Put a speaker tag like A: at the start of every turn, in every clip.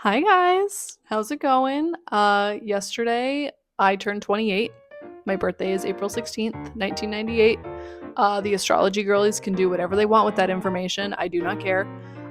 A: Hi guys, how's it going? Yesterday I turned 28. My birthday is April 16th, 1998. The astrology girlies can do whatever they want with that information. I do not care.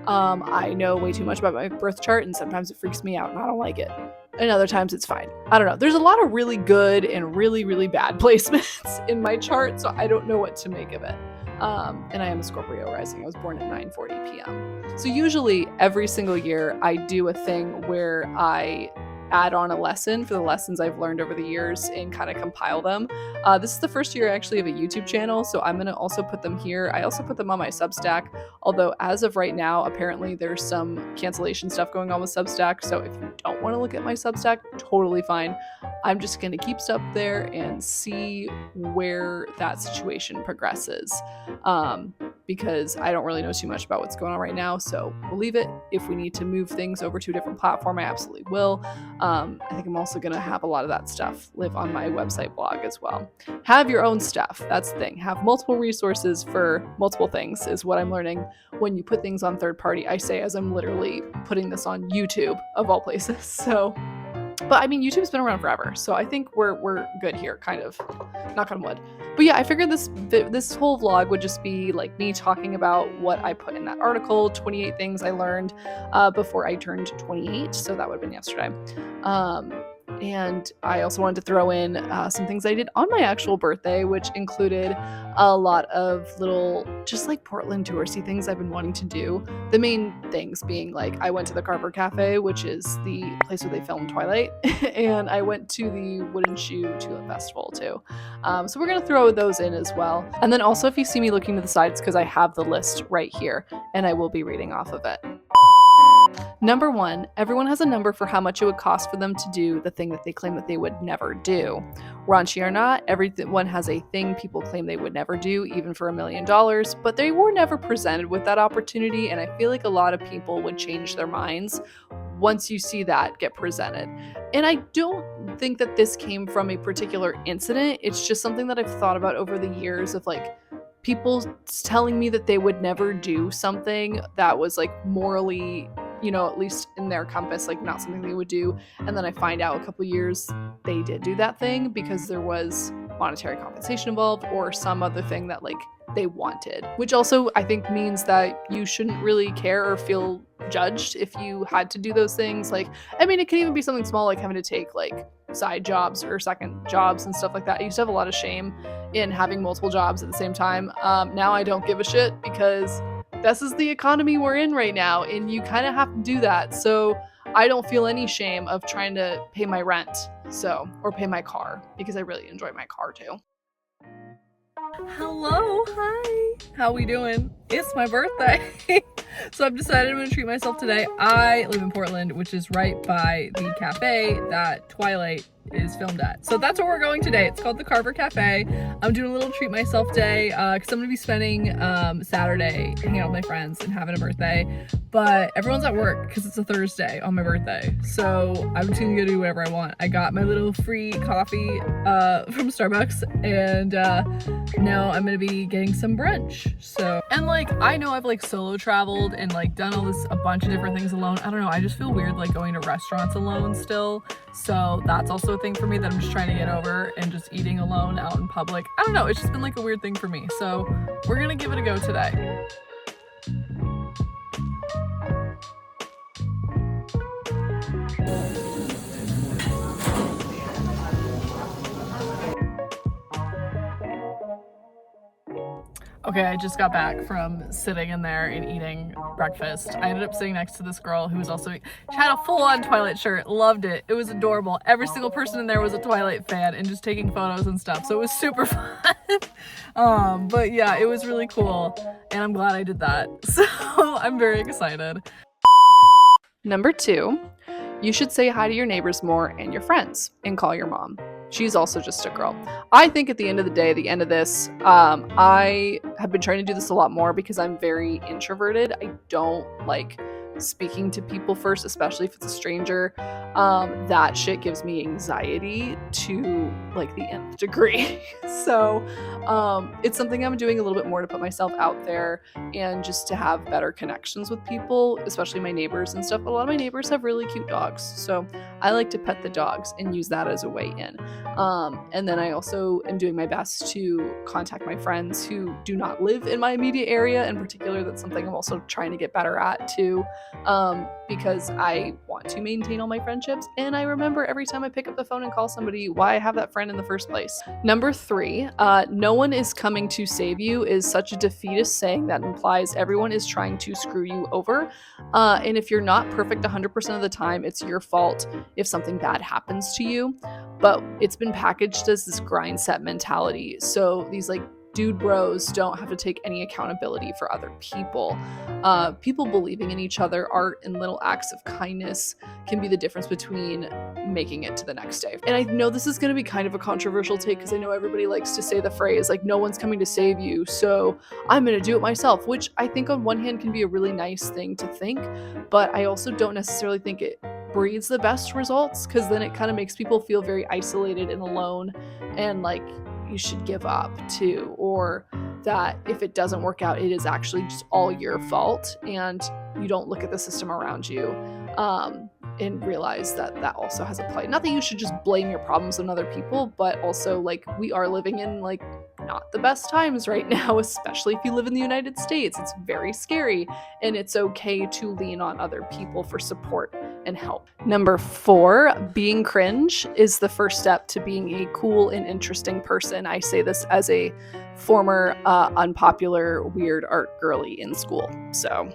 A: I know way too much about my birth chart, and sometimes it freaks me out and I don't like it. And other times it's fine. I don't know. There's a lot of really good and really, really bad placements in my chart, so I don't know what to make of it. And I am a Scorpio rising. I was born at 9:40 p.m. So usually every single year I do a thing where I add on a lesson for the lessons I've learned over the years and kind of compile them. This is the first year I actually have a YouTube channel, so I'm going to also put them here. I also put them on my Substack, although as of right now, apparently there's some cancellation stuff going on with Substack. So if you don't want to look at my Substack, totally fine. I'm just going to keep stuff there and see where that situation progresses. Because I don't really know too much about what's going on right now, so we'll leave it. If we need to move things over to a different platform, I absolutely will. I think I'm also going to have a lot of that stuff live on my website blog as well. Have your own stuff. That's the thing. Have multiple resources for multiple things is what I'm learning when you put things on third party. I say as I'm literally putting this on YouTube of all places. So, but I mean, YouTube's been around forever, so I think we're good here, kind of. Knock on wood. But yeah, I figured this whole vlog would just be like me talking about what I put in that article, 28 things I learned before I turned 28. So that would have been yesterday. And I also wanted to throw in some things I did on my actual birthday, which included a lot of little, just like Portland touristy things I've been wanting to do. The main things being like I went to the Carver Cafe, which is the place where they filmed Twilight, and I went to the Wooden Shoe Tulip Festival too. So we're gonna throw those in as well. And then also, if you see me looking to the sides, because I have the list right here, and I will be reading off of it. Number 1, everyone has a number for how much it would cost for them to do the thing that they claim that they would never do. Raunchy or not, everyone has a thing people claim they would never do, even for $1 million, but they were never presented with that opportunity, and I feel like a lot of people would change their minds once you see that get presented. And I don't think that this came from a particular incident, it's just something that I've thought about over the years of like, people telling me that they would never do something that was like morally, at least in their compass, like not something they would do. And then I find out a couple years they did do that thing because there was monetary compensation involved or some other thing that like they wanted, which also I think means that you shouldn't really care or feel judged if you had to do those things. Like, I mean, it can even be something small like having to take like side jobs or second jobs and stuff like that. I used to have a lot of shame in having multiple jobs at the same time. Now I don't give a shit because this is the economy we're in right now, and you kind of have to do that. So I don't feel any shame of trying to pay my rent, or pay my car, because I really enjoy my car too. Hello, hi. How we doing? It's my birthday. So I've decided I'm gonna treat myself today. I live in Portland, which is right by the cafe that Twilight is filmed at. So that's where we're going today. It's called the Carver Cafe. I'm doing a little treat myself day because I'm gonna be spending Saturday hanging out with my friends and having a birthday. But everyone's at work because it's a Thursday on my birthday. So I'm just gonna go do whatever I want. I got my little free coffee from Starbucks, and now I'm gonna be getting some brunch. So, and like I know I've like solo traveled and like done a bunch of different things alone. I don't know, I just feel weird like going to restaurants alone still. So that's also a thing for me that I'm just trying to get over, and just eating alone out in public. I don't know, it's just been like a weird thing for me. So we're gonna give it a go today. Okay, I just got back from sitting in there and eating breakfast. I ended up sitting next to this girl who was also, she had a full-on Twilight shirt, loved it. It was adorable. Every single person in there was a Twilight fan and just taking photos and stuff, so it was super fun. But yeah, it was really cool, and I'm glad I did that. So I'm very excited. Number 2, you should say hi to your neighbors more and your friends, and call your mom. She's also just a girl. I think at the end of the day, the end of this, I have been trying to do this a lot more because I'm very introverted. I don't like speaking to people first, especially if it's a stranger. That shit gives me anxiety to like the nth degree. So it's something I'm doing a little bit more to put myself out there and just to have better connections with people, especially my neighbors and stuff. A lot of my neighbors have really cute dogs, so I like to pet the dogs and use that as a way in. And then I also am doing my best to contact my friends who do not live in my immediate area. In particular, that's something I'm also trying to get better at too, because I want to maintain all my friendships, and I remember every time I pick up the phone and call somebody why I have that friend in the first place. Number 3, no one is coming to save you is such a defeatist saying that implies everyone is trying to screw you over. And if you're not perfect 100% of the time, it's your fault if something bad happens to you. But it's been packaged as this grind set mentality. So these like dude bros don't have to take any accountability for other people. People believing in each other, art, and little acts of kindness can be the difference between making it to the next day. And I know this is going to be kind of a controversial take because I know everybody likes to say the phrase like, no one's coming to save you, so I'm going to do it myself, which I think on one hand can be a really nice thing to think, but I also don't necessarily think it breeds the best results, because then it kind of makes people feel very isolated and alone and like you should give up too, or that if it doesn't work out, it is actually just all your fault and you don't look at the system around you and realize that that also has a play. Not that you should just blame your problems on other people, but also like we are living in like not the best times right now, especially if you live in the United States. It's very scary, and it's okay to lean on other people for support and help. Number 4, being cringe is the first step to being a cool and interesting person. I say this as a former unpopular weird art girly in school. So,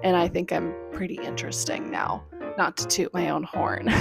A: and I think I'm pretty interesting now, not to toot my own horn.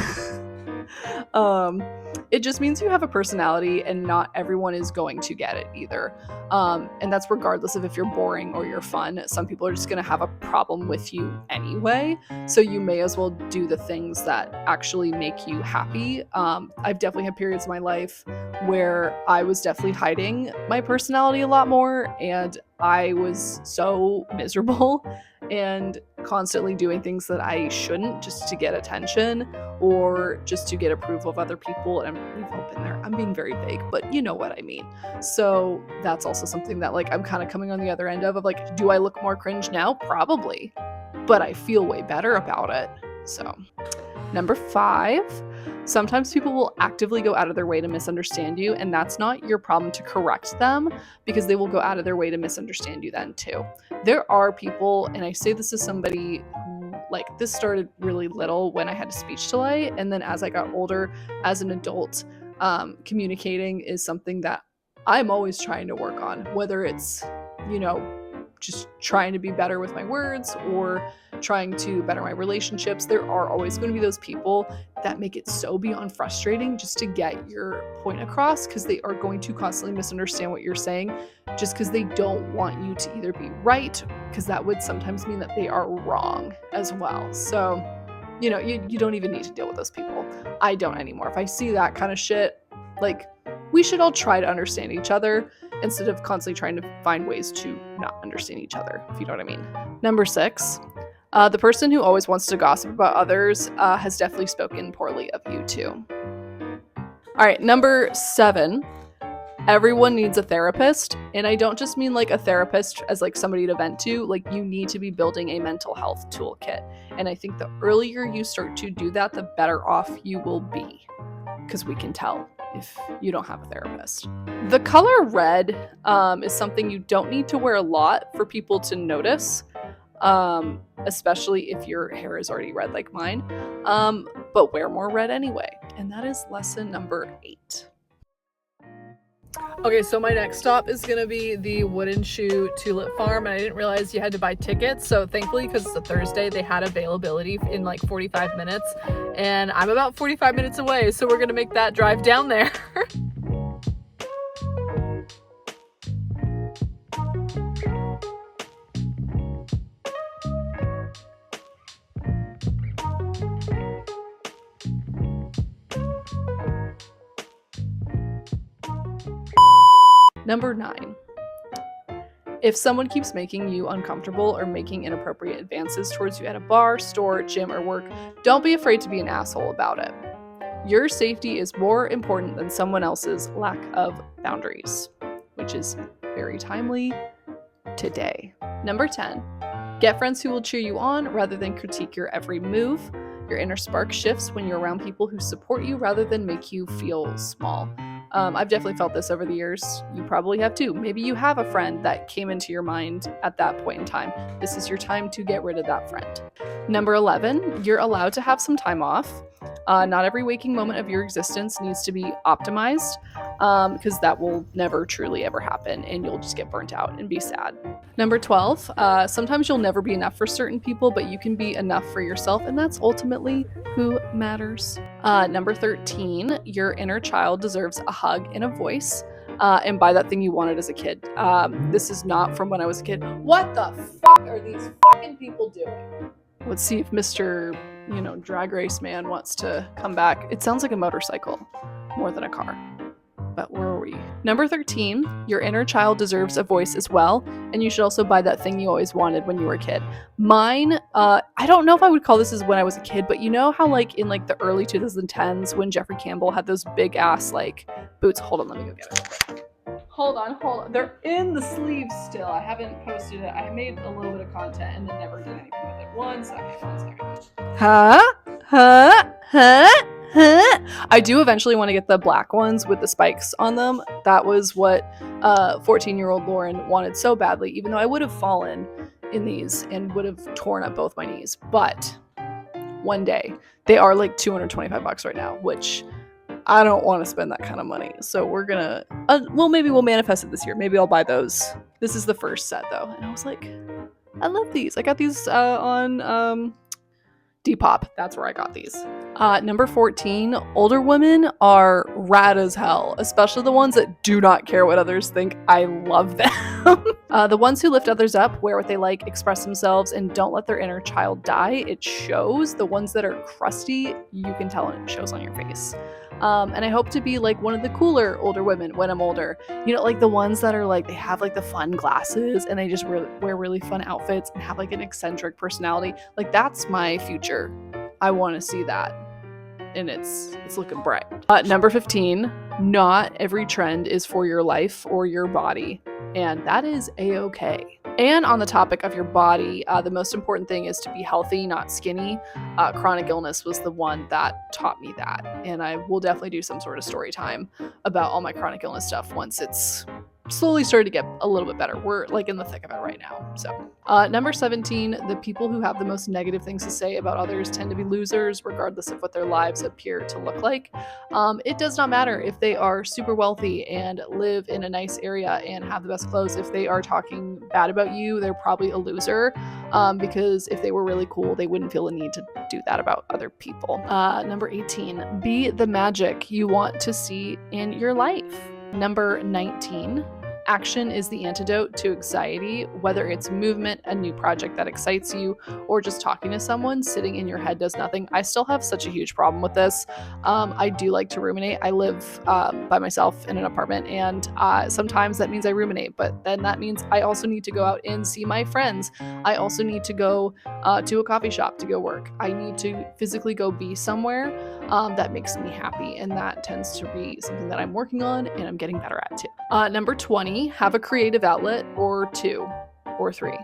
A: It just means you have a personality and not everyone is going to get it either. And that's regardless of if you're boring or you're fun. Some people are just going to have a problem with you anyway. So you may as well do the things that actually make you happy. I've definitely had periods in my life where I was definitely hiding my personality a lot more, and I was so miserable and constantly doing things that I shouldn't just to get attention or just to get approval of other people. And we've all been there. I'm being very vague, but you know what I mean. So that's also something that like I'm kind of coming on the other end of like, do I look more cringe now? Probably, but I feel way better about it. So number 5, sometimes people will actively go out of their way to misunderstand you, and that's not your problem to correct them, because they will go out of their way to misunderstand you then too. There are people, and I say this as somebody who, like, this started really little when I had a speech delay, and then as I got older, as an adult, communicating is something that I'm always trying to work on, whether it's, you know, just trying to be better with my words or trying to better my relationships. There are always going to be those people that make it so beyond frustrating just to get your point across, because they are going to constantly misunderstand what you're saying just because they don't want you to either be right, because that would sometimes mean that they are wrong as well. So, you know, you don't even need to deal with those people. I don't anymore. If I see that kind of shit, like, we should all try to understand each other instead of constantly trying to find ways to not understand each other, if you know what I mean. Number 6, the person who always wants to gossip about others has definitely spoken poorly of you too. All right, number 7, everyone needs a therapist. And I don't just mean like a therapist as like somebody to vent to, like you need to be building a mental health toolkit. And I think the earlier you start to do that, the better off you will be, because we can tell if you don't have a therapist. The color red is something you don't need to wear a lot for people to notice, especially if your hair is already red like mine, but wear more red anyway. And that is lesson number 8. Okay, so my next stop is going to be the Wooden Shoe Tulip Farm, and I didn't realize you had to buy tickets, so thankfully, because it's a Thursday, they had availability in like 45 minutes, and I'm about 45 minutes away, so we're going to make that drive down there. Number 9. If someone keeps making you uncomfortable or making inappropriate advances towards you at a bar, store, gym, or work, don't be afraid to be an asshole about it. Your safety is more important than someone else's lack of boundaries, which is very timely today. Number 10, get friends who will cheer you on rather than critique your every move. Your inner spark shifts when you're around people who support you rather than make you feel small. I've definitely felt this over the years. You probably have too. Maybe you have a friend that came into your mind at that point in time. This is your time to get rid of that friend. Number 11, you're allowed to have some time off. Not every waking moment of your existence needs to be optimized, because that will never truly ever happen and you'll just get burnt out and be sad. Number 12, sometimes you'll never be enough for certain people, but you can be enough for yourself, and that's ultimately who matters. Number 13, your inner child deserves a hug and a voice. And buy that thing you wanted as a kid. This is not from when I was a kid. What the fuck are these fucking people doing? Let's see if Mr. Drag Race Man wants to come back. It sounds like a motorcycle more than a car. But where are we? Number 13, your inner child deserves a voice as well, and you should also buy that thing you always wanted when you were a kid. Mine, I don't know if I would call this as when I was a kid, but you know how like in like the early 2010s when Jeffrey Campbell had those big ass like boots. Hold on, let me go get it. Hold on. They're in the sleeves still. I haven't posted it. I made a little bit of content and then never did anything with it. One second. Huh? I do eventually want to get the black ones with the spikes on them. That was what 14-year-old Lauren wanted so badly, even though I would have fallen in these and would have torn up both my knees. But one day, they are like $225 right now, which I don't want to spend that kind of money. So we're gonna, maybe we'll manifest it this year. Maybe I'll buy those. This is the first set though. And I was like, I love these. I got these on Depop. That's where I got these. Number 14, older women are rad as hell, especially the ones that do not care what others think. I love them. The ones who lift others up, wear what they like, express themselves, and don't let their inner child die. It shows. The ones that are crusty, you can tell, and it shows on your face. And I hope to be like one of the cooler older women when I'm older. Like the ones that are like, they have like the fun glasses and they just wear really fun outfits and have like an eccentric personality. Like that's my future. I want to see that. And it's looking bright. Number 15, not every trend is for your life or your body. And that is a-okay. And on the topic of your body, the most important thing is to be healthy, not skinny. Chronic illness was the one that taught me that. And I will definitely do some sort of story time about all my chronic illness stuff once it's slowly started to get a little bit better. We're like in the thick of it right now. So number 17, the people who have the most negative things to say about others tend to be losers, regardless of what their lives appear to look like. It does not matter if they are super wealthy and live in a nice area and have the best clothes. If they are talking bad about you, they're probably a loser, because if they were really cool, they wouldn't feel a need to do that about other people. Number 18, be the magic you want to see in your life. Number 19, action is the antidote to anxiety. Whether it's movement, a new project that excites you, or just talking to someone, sitting in your head does nothing. I still have such a huge problem with this. I do like to ruminate. I live by myself in an apartment, and sometimes that means I ruminate, but then that means I also need to go out and see my friends. I also need to go to a coffee shop to go work. I need to physically go be somewhere that makes me happy, and that tends to be something that I'm working on and I'm getting better at too. Number 20, have a creative outlet, or 2 or 3.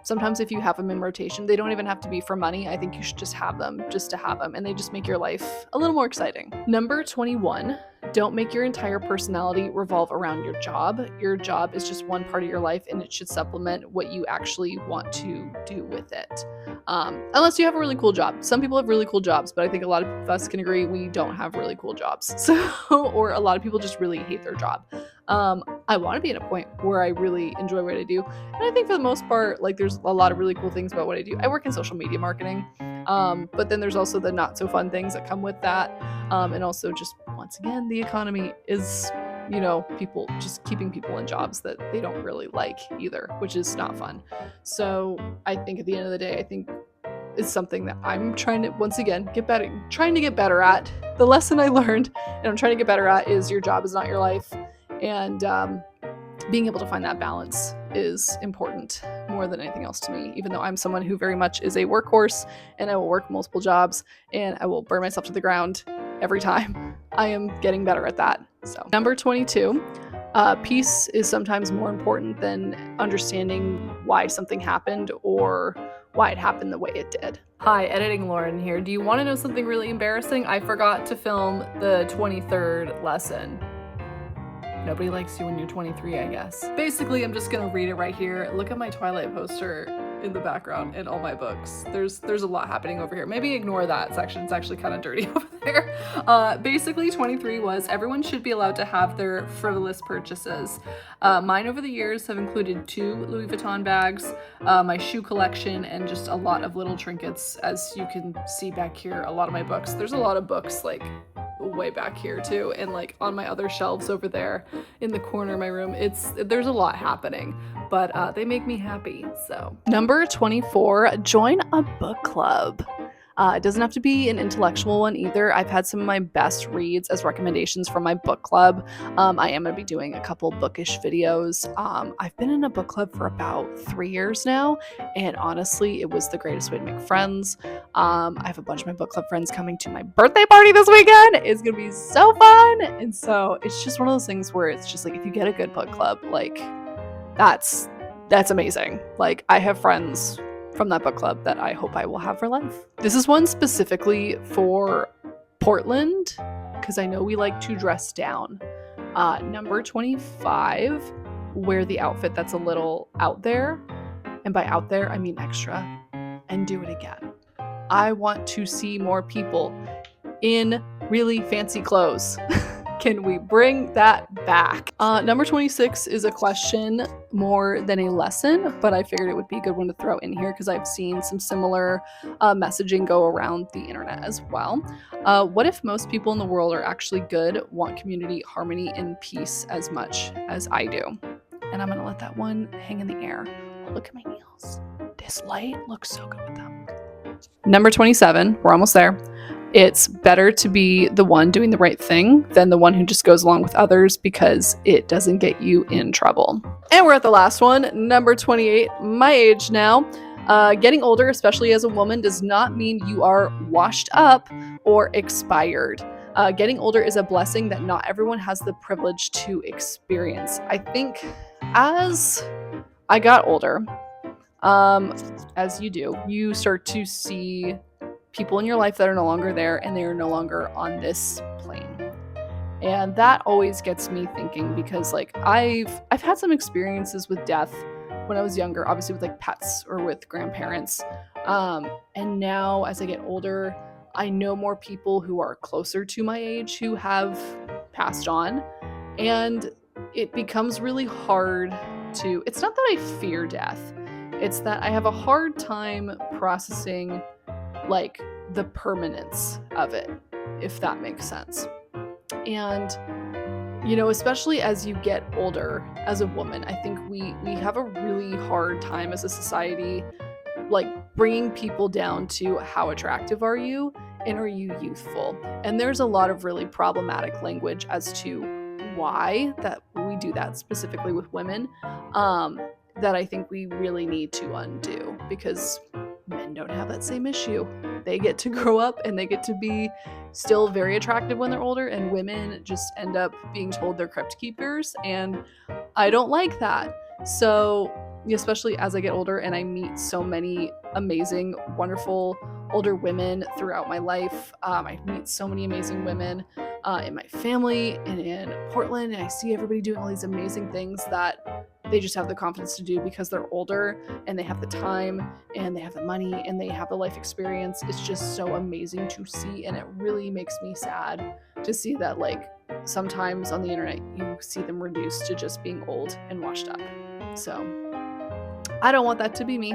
A: Sometimes if you have them in rotation, they don't even have to be for money. I think you should just have them just to have them, and they just make your life a little more exciting. Number 21, don't make your entire personality revolve around your job. Your job is just one part of your life, and it should supplement what you actually want to do with it. Unless you have a really cool job. Some people have really cool jobs, but I think a lot of us can agree we don't have really cool jobs. Or a lot of people just really hate their job. I want to be at a point where I really enjoy what I do. And I think for the most part, like there's a lot of really cool things about what I do. I work in social media marketing. But then there's also the not so fun things that come with that. And also just, once again, the economy is, people just keeping people in jobs that they don't really like either, which is not fun. So I think at the end of the day, I think it's something that I'm trying to, once again, get better at. The lesson I learned and I'm trying to get better at is your job is not your life. And being able to find that balance is important more than anything else to me, even though I'm someone who very much is a workhorse and I will work multiple jobs and I will burn myself to the ground every time. I am getting better at that. So, number 22, peace is sometimes more important than understanding why something happened or why it happened the way it did. Hi, Editing Lauren here. Do you want to know something really embarrassing? I forgot to film the 23rd lesson. Nobody likes you when you're 23, I guess. Basically, I'm just gonna read it right here. Look at my Twilight poster in the background in all my books. There's a lot happening over here. Maybe ignore that section. It's actually kind of dirty over there. Basically, 23 was everyone should be allowed to have their frivolous purchases. Mine over the years have included 2 Louis Vuitton bags, my shoe collection, and just a lot of little trinkets. As you can see back here, a lot of my books. There's a lot of books like way back here too, and like on my other shelves over there in the corner of my room. There's a lot happening, but they make me happy. So number 24, join a book club. It doesn't have to be an intellectual one either. I've had some of my best reads as recommendations from my book club. I am going to be doing a couple bookish videos. I've been in a book club for about 3 years now, and honestly, it was the greatest way to make friends. I have a bunch of my book club friends coming to my birthday party this weekend. It's going to be so fun. And so it's just one of those things where it's just like, if you get a good book club, like that's amazing. Like, I have friends from that book club that I hope I will have for life. This is one specifically for Portland, because I know we like to dress down. Number 25, wear the outfit that's a little out there. And by out there, I mean extra. And do it again. I want to see more people in really fancy clothes. Can we bring that back? Number 26 is a question more than a lesson, but I figured it would be a good one to throw in here because I've seen some similar messaging go around the internet as well. What if most people in the world are actually good, want community, harmony, and peace as much as I do? And I'm gonna let that one hang in the air. Oh, look at my nails. This light looks so good with them. Number 27, we're almost there. It's better to be the one doing the right thing than the one who just goes along with others because it doesn't get you in trouble. And we're at the last one, number 28, my age now. Getting older, especially as a woman, does not mean you are washed up or expired. Getting older is a blessing that not everyone has the privilege to experience. I think as I got older, as you do, you start to see people in your life that are no longer there and they are no longer on this plane. And that always gets me thinking because like I've had some experiences with death when I was younger, obviously with like pets or with grandparents. And now as I get older, I know more people who are closer to my age who have passed on. And it becomes really hard to, it's not that I fear death, it's that I have a hard time processing like the permanence of it, if that makes sense. And you know, especially as you get older as a woman, I think we have a really hard time as a society like bringing people down to how attractive are you and are you youthful. And there's a lot of really problematic language as to why that we do that specifically with women, that I think we really need to undo because men don't have that same issue. They get to grow up and they get to be still very attractive when they're older, and women just end up being told they're crypt keepers, and I don't like that. So especially as I get older and I meet so many amazing, wonderful older women throughout my life, I meet so many amazing women in my family and in Portland, and I see everybody doing all these amazing things that they just have the confidence to do because they're older and they have the time and they have the money and they have the life experience. It's just so amazing to see, and it really makes me sad to see that like sometimes on the internet you see them reduced to just being old and washed up. So I don't want that to be me,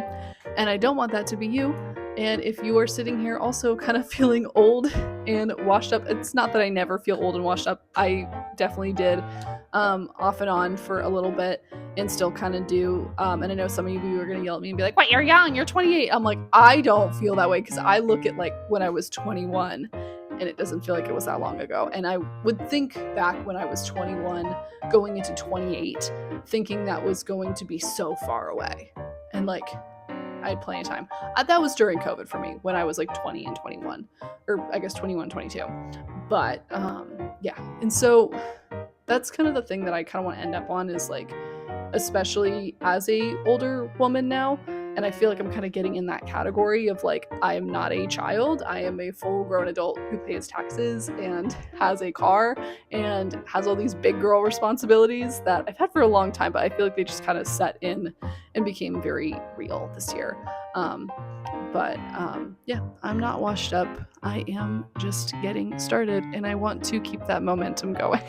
A: and I don't want that to be you. And if you are sitting here also kind of feeling old and washed up, it's not that I never feel old and washed up. I definitely did off and on for a little bit and still kind of do. And I know some of you are going to yell at me and be like, "What, you're young, you're 28. I'm like, I don't feel that way because I look at like when I was 21 and it doesn't feel like it was that long ago. And I would think back when I was 21, going into 28, thinking that was going to be so far away. And like, I had plenty of time. That was during COVID for me, when I was like 20 and 21, or I guess 21, 22. But yeah, and so that's kind of the thing that I kind of want to end up on, is like, especially as a older woman now, and I feel like I'm kind of getting in that category of like, I am not a child, I am a full grown adult who pays taxes and has a car and has all these big girl responsibilities that I've had for a long time, but I feel like they just kind of set in and became very real this year. Yeah, I'm not washed up. I am just getting started, and I want to keep that momentum going.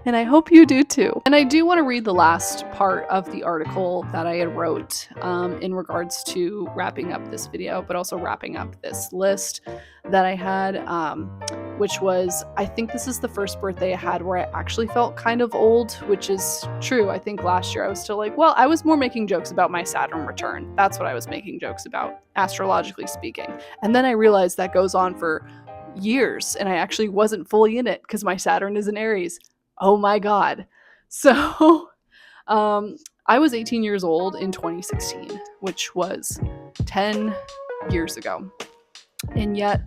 A: And I hope you do too. And I do want to read the last part of the article that I had wrote in regards to wrapping up this video, but also wrapping up this list that I had, which was, I think this is the first birthday I had where I actually felt kind of old, which is true. I think last year I was still like, well, I was more making jokes about my Saturn return. That's what I was making jokes about, astrologically speaking. And then I realized that goes on for years, and I actually wasn't fully in it because my Saturn is in Aries. Oh my God. So I was 18 years old in 2016, which was 10 years ago. And yet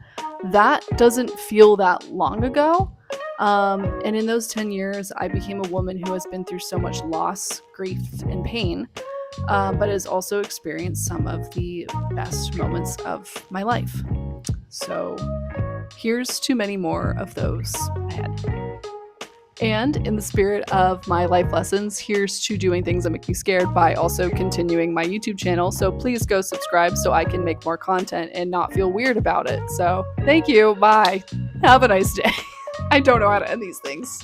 A: that doesn't feel that long ago. And in those 10 years, I became a woman who has been through so much loss, grief, and pain, but has also experienced some of the best moments of my life. So here's to many more of those ahead. And in the spirit of my life lessons, here's to doing things that make you scared by also continuing my YouTube channel. So please go subscribe so I can make more content and not feel weird about it. So thank you. Bye. Have a nice day. I don't know how to end these things.